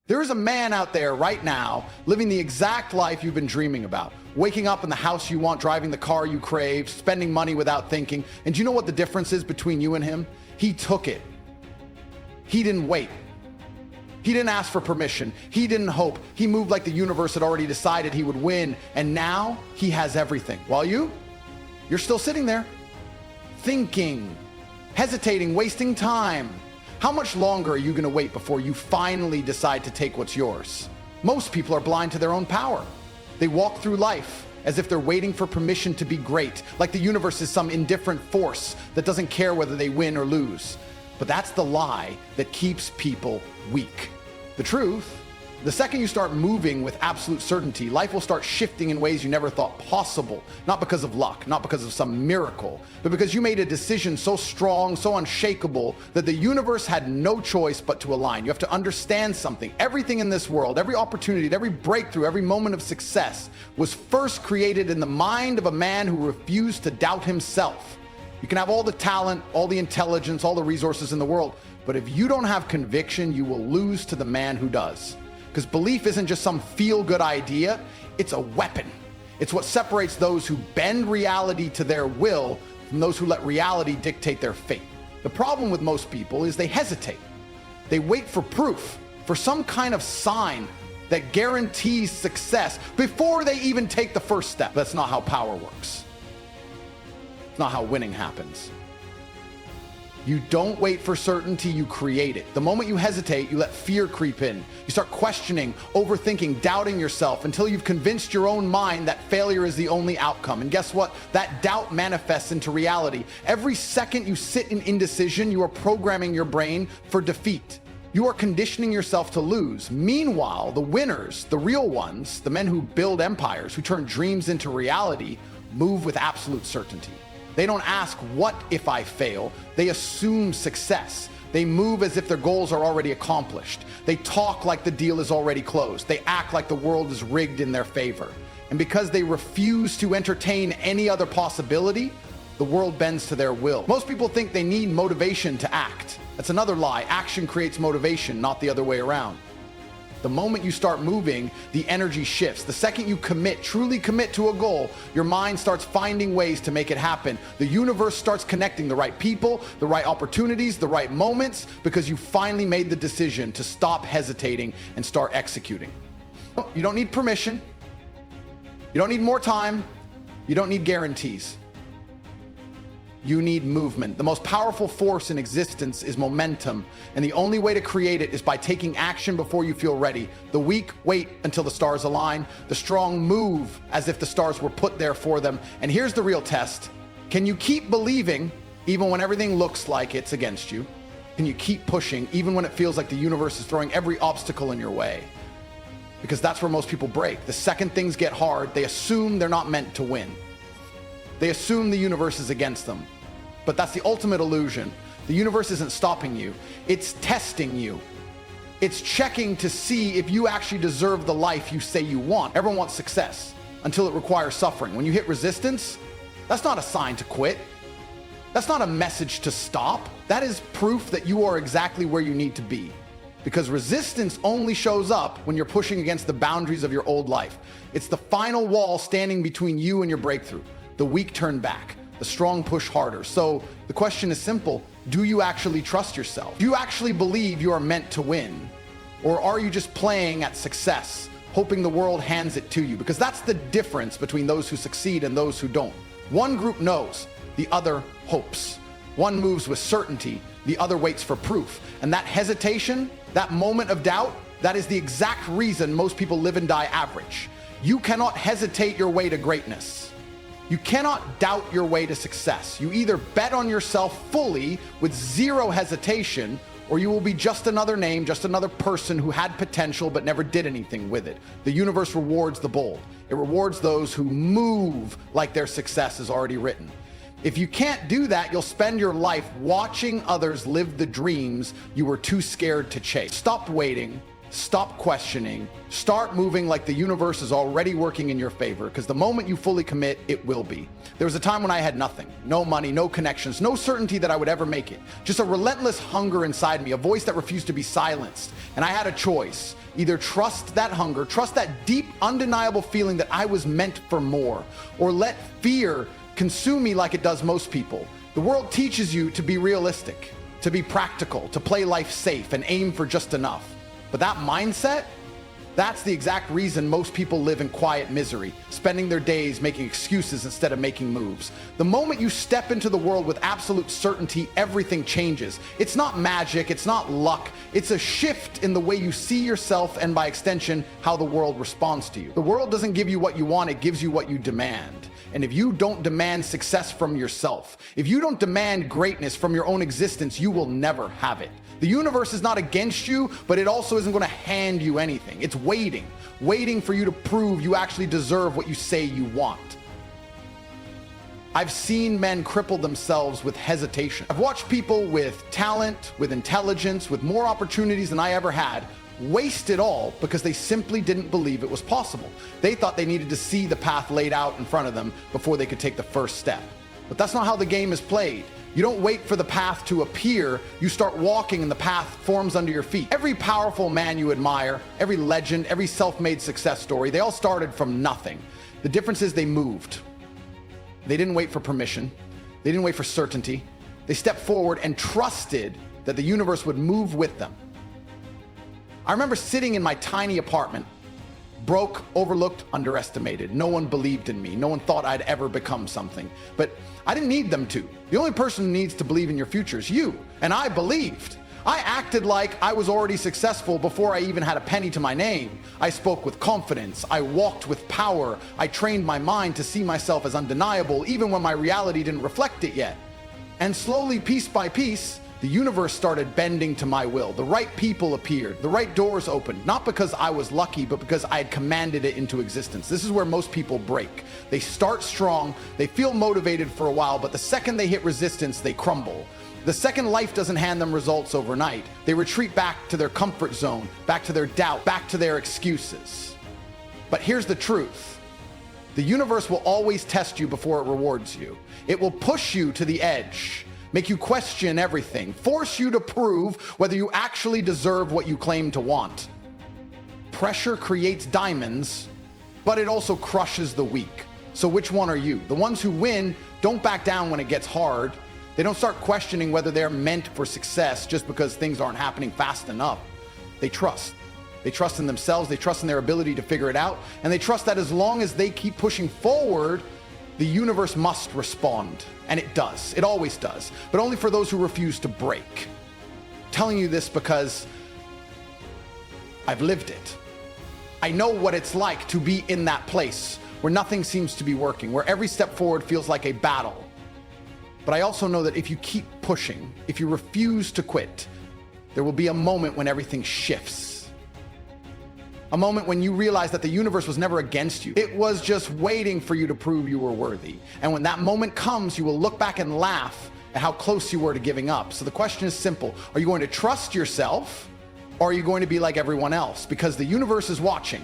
There is a man out there right now living the exact life you've been dreaming about. Waking up in the house you want, driving the car you crave, spending money without thinking. And do you know what the difference is between you and him? He took it. He didn't wait. He didn't ask for permission. He didn't hope. He moved like the universe had already decided he would win. And now he has everything. While you're still sitting there, thinking, hesitating, wasting time. How much longer are you going to wait before you finally decide to take what's yours? Most people are blind to their own power. They walk through life as if they're waiting for permission to be great, like the universe is some indifferent force that doesn't care whether they win or lose. But that's the lie that keeps people weak. The truth, the second you start moving with absolute certainty, life will start shifting in ways you never thought possible. Not because of luck, not because of some miracle, but because you made a decision so strong, so unshakable, that the universe had no choice but to align. You have to understand something. Everything in this world, every opportunity, every breakthrough, every moment of success was first created in the mind of a man who refused to doubt himself. You can have all the talent, all the intelligence, all the resources in the world, but if you don't have conviction, you will lose to the man who does. Because belief isn't just some feel-good idea, it's a weapon. It's what separates those who bend reality to their will from those who let reality dictate their fate. The problem with most people is they hesitate. They wait for proof, for some kind of sign that guarantees success before they even take the first step. That's not how power works. It's not how winning happens. You don't wait for certainty, you create it. The moment you hesitate, you let fear creep in. You start questioning, overthinking, doubting yourself until you've convinced your own mind that failure is the only outcome. And guess what? That doubt manifests into reality. Every second you sit in indecision, you are programming your brain for defeat. You are conditioning yourself to lose. Meanwhile, the winners, the real ones, the men who build empires, who turn dreams into reality, move with absolute certainty. They don't ask, what if I fail? They assume success. They move as if their goals are already accomplished. They talk like the deal is already closed. They act like the world is rigged in their favor. And because they refuse to entertain any other possibility, the world bends to their will. Most people think they need motivation to act. That's another lie. Action creates motivation, not the other way around. The moment you start moving, the energy shifts. The second you commit, truly commit to a goal, your mind starts finding ways to make it happen. The universe starts connecting the right people, the right opportunities, the right moments, because you finally made the decision to stop hesitating and start executing. You don't need permission. You don't need more time. You don't need guarantees. You need movement. The most powerful force in existence is momentum, and the only way to create it is by taking action before you feel ready. The weak wait until the stars align. The strong move as if the stars were put there for them. And here's the real test. Can you keep believing even when everything looks like it's against you? Can you keep pushing even when it feels like the universe is throwing every obstacle in your way? Because that's where most people break. The second things get hard, they assume they're not meant to win. They assume the universe is against them. But that's the ultimate illusion. The universe isn't stopping you. It's testing you. It's checking to see if you actually deserve the life you say you want. Everyone wants success until it requires suffering. When you hit resistance, that's not a sign to quit. That's not a message to stop. That is proof that you are exactly where you need to be. Because resistance only shows up when you're pushing against the boundaries of your old life. It's the final wall standing between you and your breakthrough. The weak turn back, the strong push harder. So the question is simple. Do you actually trust yourself? Do you actually believe you are meant to win? Or are you just playing at success, hoping the world hands it to you? Because that's the difference between those who succeed and those who don't. One group knows, the other hopes. One moves with certainty, the other waits for proof. And that hesitation, that moment of doubt, that is the exact reason most people live and die average. You cannot hesitate your way to greatness. You cannot doubt your way to success. You either bet on yourself fully with zero hesitation, or you will be just another name, just another person who had potential but never did anything with it. The universe rewards the bold. It rewards those who move like their success is already written. If you can't do that, you'll spend your life watching others live the dreams you were too scared to chase. Stop waiting. Stop questioning. Start moving like the universe is already working in your favor, because the moment you fully commit, it will be. There was a time when I had nothing, no money, no connections, no certainty that I would ever make it. Just a relentless hunger inside me, a voice that refused to be silenced. And I had a choice. Either trust that hunger, trust that deep, undeniable feeling that I was meant for more, or let fear consume me like it does most people. The world teaches you to be realistic, to be practical, to play life safe and aim for just enough. But that mindset, that's the exact reason most people live in quiet misery, spending their days making excuses instead of making moves. The moment you step into the world with absolute certainty, everything changes. It's not magic, it's not luck, it's a shift in the way you see yourself and by extension, how the world responds to you. The world doesn't give you what you want, it gives you what you demand. And if you don't demand success from yourself, if you don't demand greatness from your own existence, you will never have it. The universe is not against you, but it also isn't going to hand you anything. It's waiting for you to prove you actually deserve what you say you want. I've seen men cripple themselves with hesitation. I've watched people with talent, with intelligence, with more opportunities than I ever had, waste it all because they simply didn't believe it was possible. They thought they needed to see the path laid out in front of them before they could take the first step. But that's not how the game is played. You don't wait for the path to appear, you start walking and the path forms under your feet. Every powerful man you admire, every legend, every self-made success story, they all started from nothing. The difference is they moved. They didn't wait for permission. They didn't wait for certainty. They stepped forward and trusted that the universe would move with them. I remember sitting in my tiny apartment, broke, overlooked, underestimated. No one believed in me. No one thought I'd ever become something. But I didn't need them to. The only person who needs to believe in your future is you. And I believed. I acted like I was already successful before I even had a penny to my name. I spoke with confidence. I walked with power. I trained my mind to see myself as undeniable, even when my reality didn't reflect it yet. And slowly, piece by piece, the universe started bending to my will. The right people appeared. The right doors opened. Not because I was lucky, but because I had commanded it into existence. This is where most people break. They start strong, they feel motivated for a while, but the second they hit resistance, they crumble. The second life doesn't hand them results overnight, they retreat back to their comfort zone, back to their doubt, back to their excuses. But here's the truth. The universe will always test you before it rewards you. It will push you to the edge, make you question everything, force you to prove whether you actually deserve what you claim to want. Pressure creates diamonds, but it also crushes the weak. So which one are you? The ones who win don't back down when it gets hard. They don't start questioning whether they're meant for success just because things aren't happening fast enough. They trust. They trust in themselves, they trust in their ability to figure it out, and they trust that as long as they keep pushing forward, the universe must respond. And it does. It always does. But only for those who refuse to break. I'm telling you this because I've lived it. I know what it's like to be in that place where nothing seems to be working, where every step forward feels like a battle. But I also know that if you keep pushing, if you refuse to quit, there will be a moment when everything shifts. A moment when you realize that the universe was never against you. It was just waiting for you to prove you were worthy. And when that moment comes, you will look back and laugh at how close you were to giving up. So the question is simple. Are you going to trust yourself, or are you going to be like everyone else? Because the universe is watching,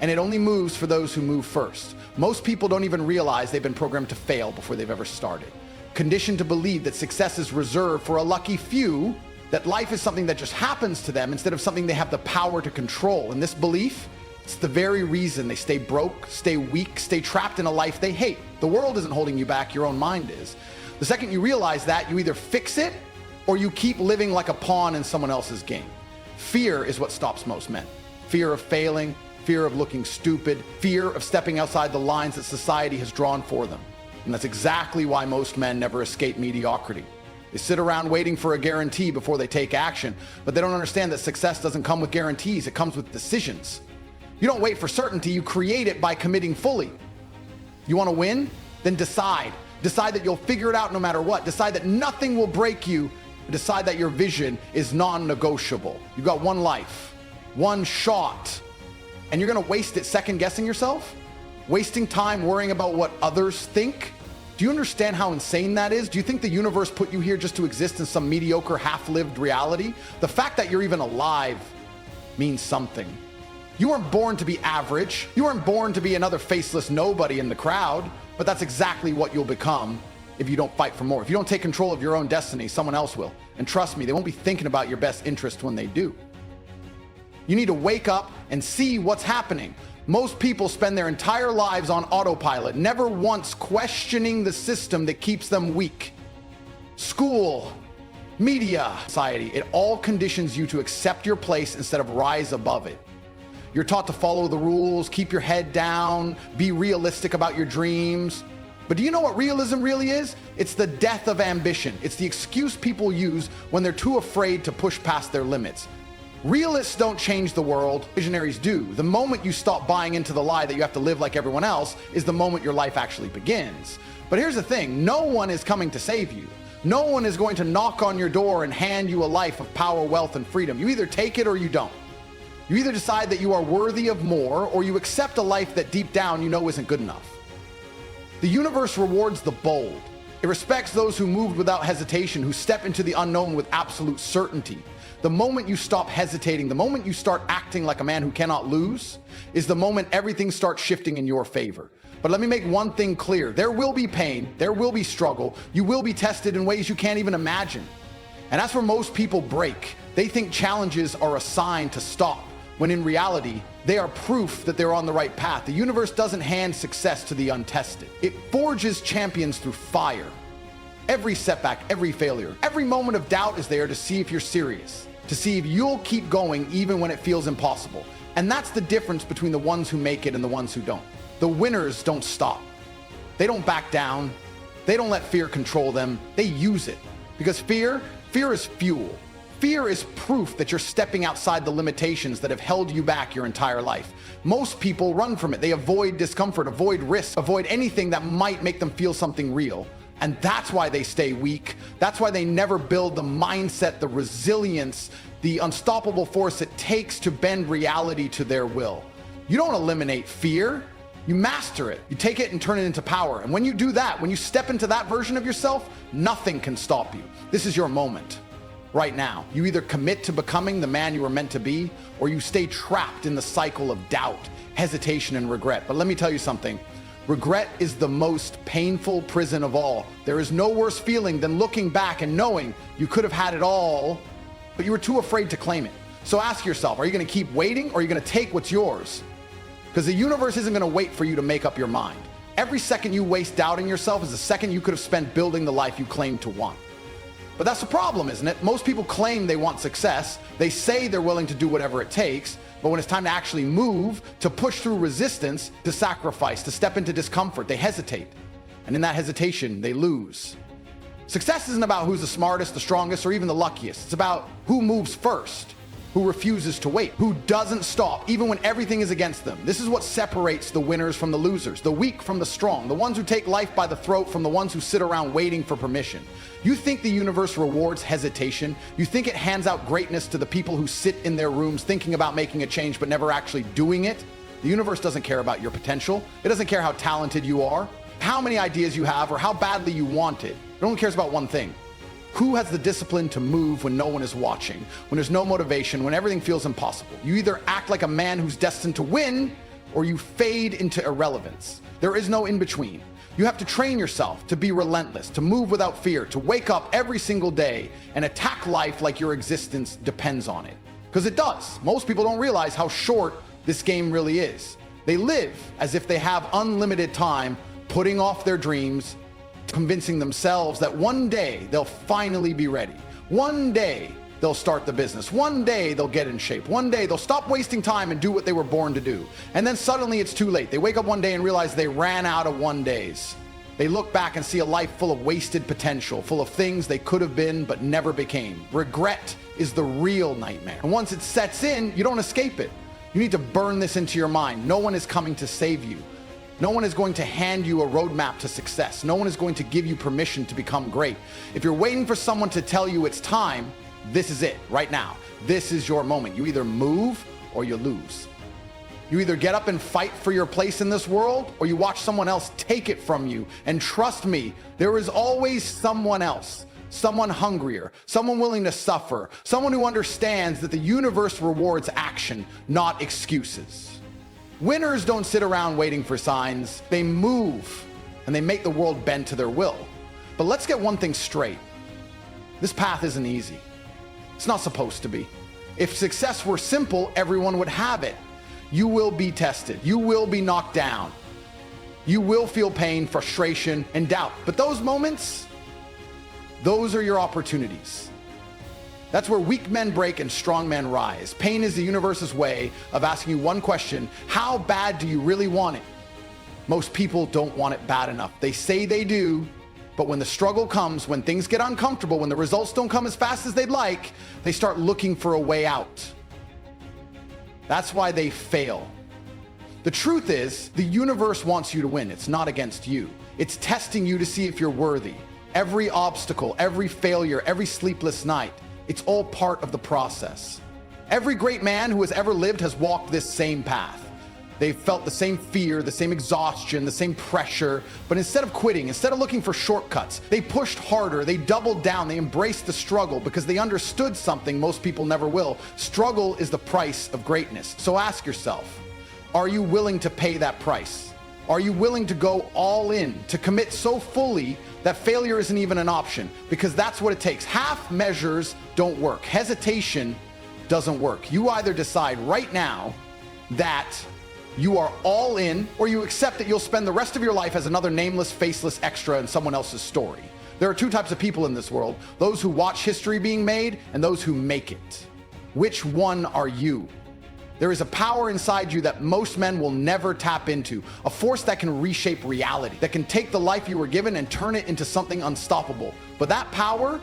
and it only moves for those who move first. Most people don't even realize they've been programmed to fail before they've ever started. Conditioned to believe that success is reserved for a lucky few, that life is something that just happens to them instead of something they have the power to control. And this belief, it's the very reason they stay broke, stay weak, stay trapped in a life they hate. The world isn't holding you back, your own mind is. The second you realize that, you either fix it or you keep living like a pawn in someone else's game. Fear is what stops most men. Fear of failing, fear of looking stupid, fear of stepping outside the lines that society has drawn for them. And that's exactly why most men never escape mediocrity. They sit around waiting for a guarantee before they take action, but they don't understand that success doesn't come with guarantees, it comes with decisions. You don't wait for certainty, you create it by committing fully. You want to win? Then decide. Decide that you'll figure it out no matter what. Decide that nothing will break you. Decide that your vision is non-negotiable. You've got one life, one shot, and you're going to waste it second guessing yourself? Wasting time worrying about what others think? Do you understand how insane that is? Do you think the universe put you here just to exist in some mediocre, half-lived reality? The fact that you're even alive means something. You weren't born to be average. You weren't born to be another faceless nobody in the crowd, but that's exactly what you'll become if you don't fight for more. If you don't take control of your own destiny, someone else will. And trust me, they won't be thinking about your best interest when they do. You need to wake up and see what's happening. Most people spend their entire lives on autopilot, never once questioning the system that keeps them weak. School, media, society, it all conditions you to accept your place instead of rise above it. You're taught to follow the rules, keep your head down, be realistic about your dreams. But do you know what realism really is? It's the death of ambition. It's the excuse people use when they're too afraid to push past their limits. Realists don't change the world, visionaries do. The moment you stop buying into the lie that you have to live like everyone else is the moment your life actually begins. But here's the thing, no one is coming to save you. No one is going to knock on your door and hand you a life of power, wealth, and freedom. You either take it or you don't. You either decide that you are worthy of more, or you accept a life that deep down you know isn't good enough. The universe rewards the bold. It respects those who move without hesitation, who step into the unknown with absolute certainty. The moment you stop hesitating, the moment you start acting like a man who cannot lose, is the moment everything starts shifting in your favor. But let me make one thing clear. There will be pain, there will be struggle, you will be tested in ways you can't even imagine. And that's where most people break. They think challenges are a sign to stop, when in reality, they are proof that they're on the right path. The universe doesn't hand success to the untested. It forges champions through fire. Every setback, every failure, every moment of doubt is there to see if you're serious, to see if you'll keep going even when it feels impossible. And that's the difference between the ones who make it and the ones who don't. The winners don't stop. They don't back down. They don't let fear control them. They use it. Because fear is fuel. Fear is proof that you're stepping outside the limitations that have held you back your entire life. Most people run from it. They avoid discomfort, avoid risk, avoid anything that might make them feel something real. And that's why they stay weak. That's why they never build the mindset, the resilience, the unstoppable force it takes to bend reality to their will. You don't eliminate fear. You master it. You take it and turn it into power. And when you do that, when you step into that version of yourself, nothing can stop you. This is your moment. Right now, you either commit to becoming the man you were meant to be, or you stay trapped in the cycle of doubt, hesitation, and regret. But let me tell you something. Regret is the most painful prison of all. There is no worse feeling than looking back and knowing you could have had it all, but you were too afraid to claim it. So ask yourself, are you going to keep waiting, or are you going to take what's yours? Because the universe isn't going to wait for you to make up your mind. Every second you waste doubting yourself is a second you could have spent building the life you claim to want. But that's the problem, isn't it? Most people claim they want success. They say they're willing to do whatever it takes. But when it's time to actually move, to push through resistance, to sacrifice, to step into discomfort, they hesitate. And in that hesitation, they lose. Success isn't about who's the smartest, the strongest, or even the luckiest. It's about who moves first, who refuses to wait, who doesn't stop, even when everything is against them. This is what separates the winners from the losers, the weak from the strong, the ones who take life by the throat from the ones who sit around waiting for permission. You think the universe rewards hesitation? You think it hands out greatness to the people who sit in their rooms thinking about making a change but never actually doing it? The universe doesn't care about your potential. It doesn't care how talented you are, how many ideas you have, or how badly you want it. It only cares about one thing. Who has the discipline to move when no one is watching, when there's no motivation, when everything feels impossible? You either act like a man who's destined to win, or you fade into irrelevance. There is no in-between. You have to train yourself to be relentless, to move without fear, to wake up every single day and attack life like your existence depends on it. Because it does. Most people don't realize how short this game really is. They live as if they have unlimited time, putting off their dreams, convincing themselves that one day they'll finally be ready. One day they'll start the business. One day they'll get in shape. One day they'll stop wasting time and do what they were born to do. And then suddenly it's too late. They wake up one day and realize they ran out of one days. They look back and see a life full of wasted potential, full of things they could have been but never became. Regret is the real nightmare. And once it sets in, you don't escape it. You need to burn this into your mind. No one is coming to save you. No one is going to hand you a roadmap to success. No one is going to give you permission to become great. If you're waiting for someone to tell you it's time, this is it, right now. This is your moment. You either move or you lose. You either get up and fight for your place in this world, or you watch someone else take it from you. And trust me, there is always someone else. someone hungrier, someone willing to suffer, someone who understands that the universe rewards action, not excuses. Winners don't sit around waiting for signs. They move, and they make the world bend to their will. But let's get one thing straight. This path isn't easy. It's not supposed to be. If success were simple, everyone would have it. You will be tested. You will be knocked down. You will feel pain, frustration, and doubt. But those moments, those are your opportunities. That's where weak men break and strong men rise. Pain is the universe's way of asking you one question: how bad do you really want it? Most people don't want it bad enough. They say they do, but when the struggle comes, when things get uncomfortable, when the results don't come as fast as they'd like, they start looking for a way out. That's why they fail. The truth is, the universe wants you to win. It's not against you. It's testing you to see if you're worthy. Every obstacle, every failure, every sleepless night, it's all part of the process. Every great man who has ever lived has walked this same path. They've felt the same fear, the same exhaustion, the same pressure, but instead of quitting, instead of looking for shortcuts, they pushed harder, they doubled down, they embraced the struggle because they understood something most people never will. Struggle is the price of greatness. So ask yourself, are you willing to pay that price? Are you willing to go all in, to commit so fully that failure isn't even an option? Because that's what it takes. Half measures don't work. Hesitation doesn't work. You either decide right now that you are all in, or you accept that you'll spend the rest of your life as another nameless, faceless extra in someone else's story. There are two types of people in this world: those who watch history being made and those who make it. Which one are you? There is a power inside you that most men will never tap into, a force that can reshape reality, that can take the life you were given and turn it into something unstoppable. But that power,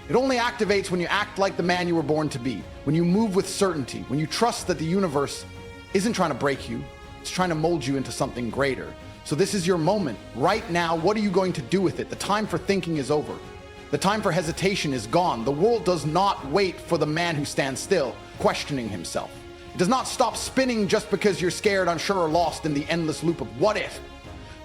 it only activates when you act like the man you were born to be, when you move with certainty, when you trust that the universe isn't trying to break you, it's trying to mold you into something greater. So this is your moment. Right now, what are you going to do with it? The time for thinking is over. The time for hesitation is gone. The world does not wait for the man who stands still, questioning himself. It does not stop spinning just because you're scared, unsure, or lost in the endless loop of what if.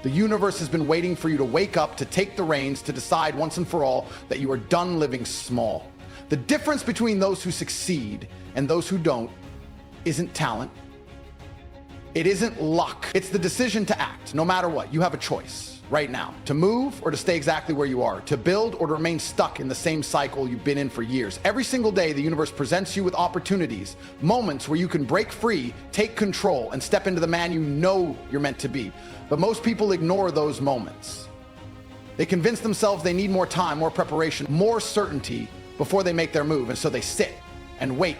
The universe has been waiting for you to wake up, to take the reins, to decide once and for all that you are done living small. The difference between those who succeed and those who don't isn't talent. It isn't luck. It's the decision to act. No matter what, you have a choice right now to move or to stay exactly where you are, to build or to remain stuck in the same cycle you've been in for years. Every single day, the universe presents you with opportunities, moments where you can break free, take control, and step into the man you know you're meant to be. But most people ignore those moments. They convince themselves they need more time, more preparation, more certainty before they make their move. And so they sit and wait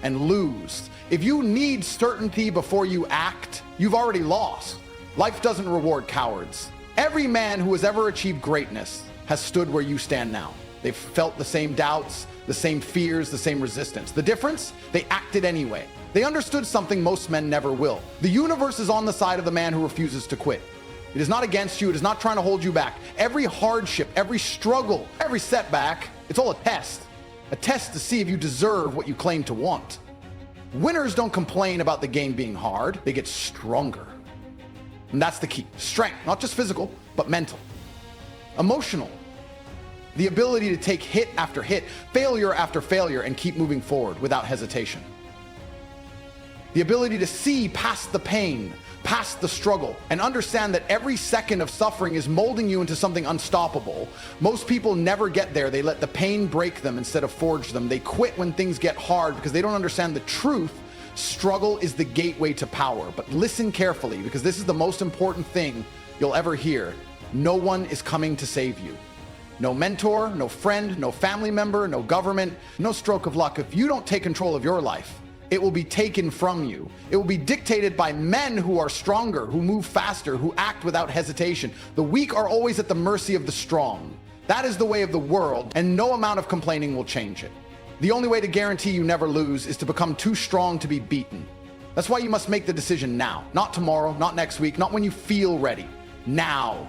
and lose. If you need certainty before you act, you've already lost. Life doesn't reward cowards. Every man who has ever achieved greatness has stood where you stand now. They've felt the same doubts, the same fears, the same resistance. The difference? They acted anyway. They understood something most men never will. The universe is on the side of the man who refuses to quit. It is not against you. It is not trying to hold you back. Every hardship, every struggle, every setback, it's all a test to see if you deserve what you claim to want. Winners don't complain about the game being hard. They get stronger. And that's the key. Strength, not just physical, but mental, emotional. The ability to take hit after hit, failure after failure, and keep moving forward without hesitation. The ability to see past the pain, past the struggle, and understand that every second of suffering is molding you into something unstoppable. Most people never get there. They let the pain break them instead of forge them. They quit when things get hard because they don't understand the truth. Struggle is the gateway to power. But listen carefully, because this is the most important thing you'll ever hear. No one is coming to save you. No mentor, no friend, no family member, no government, no stroke of luck. If you don't take control of your life, it will be taken from you. It will be dictated by men who are stronger, who move faster, who act without hesitation. The weak are always at the mercy of the strong. That is the way of the world, and no amount of complaining will change it. The only way to guarantee you never lose is to become too strong to be beaten. That's why you must make the decision now. Not tomorrow, not next week, not when you feel ready. Now.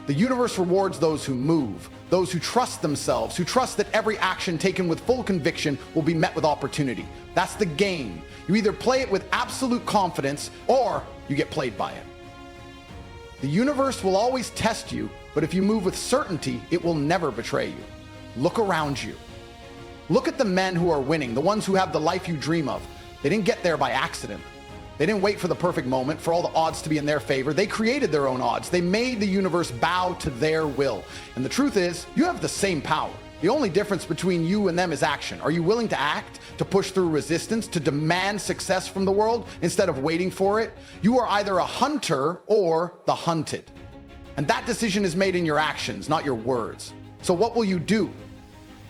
The universe rewards those who move, those who trust themselves, who trust that every action taken with full conviction will be met with opportunity. That's the game. You either play it with absolute confidence or you get played by it. The universe will always test you, but if you move with certainty, it will never betray you. Look around you. Look at the men who are winning, the ones who have the life you dream of. They didn't get there by accident. They didn't wait for the perfect moment, for all the odds to be in their favor. They created their own odds. They made the universe bow to their will. And the truth is, you have the same power. The only difference between you and them is action. Are you willing to act, to push through resistance, to demand success from the world instead of waiting for it? You are either a hunter or the hunted. And that decision is made in your actions, not your words. So what will you do?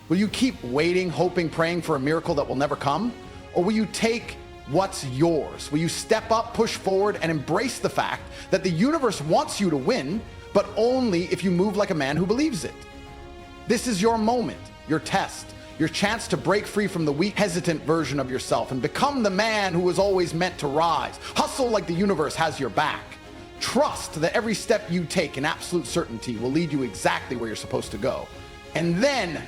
Will you keep waiting, hoping, praying for a miracle that will never come? Or will you take what's yours? Will you step up, push forward, and embrace the fact that the universe wants you to win, but only if you move like a man who believes it? This is your moment, your test, your chance to break free from the weak, hesitant version of yourself and become the man who was always meant to rise. Hustle like the universe has your back. Trust that every step you take in absolute certainty will lead you exactly where you're supposed to go. And then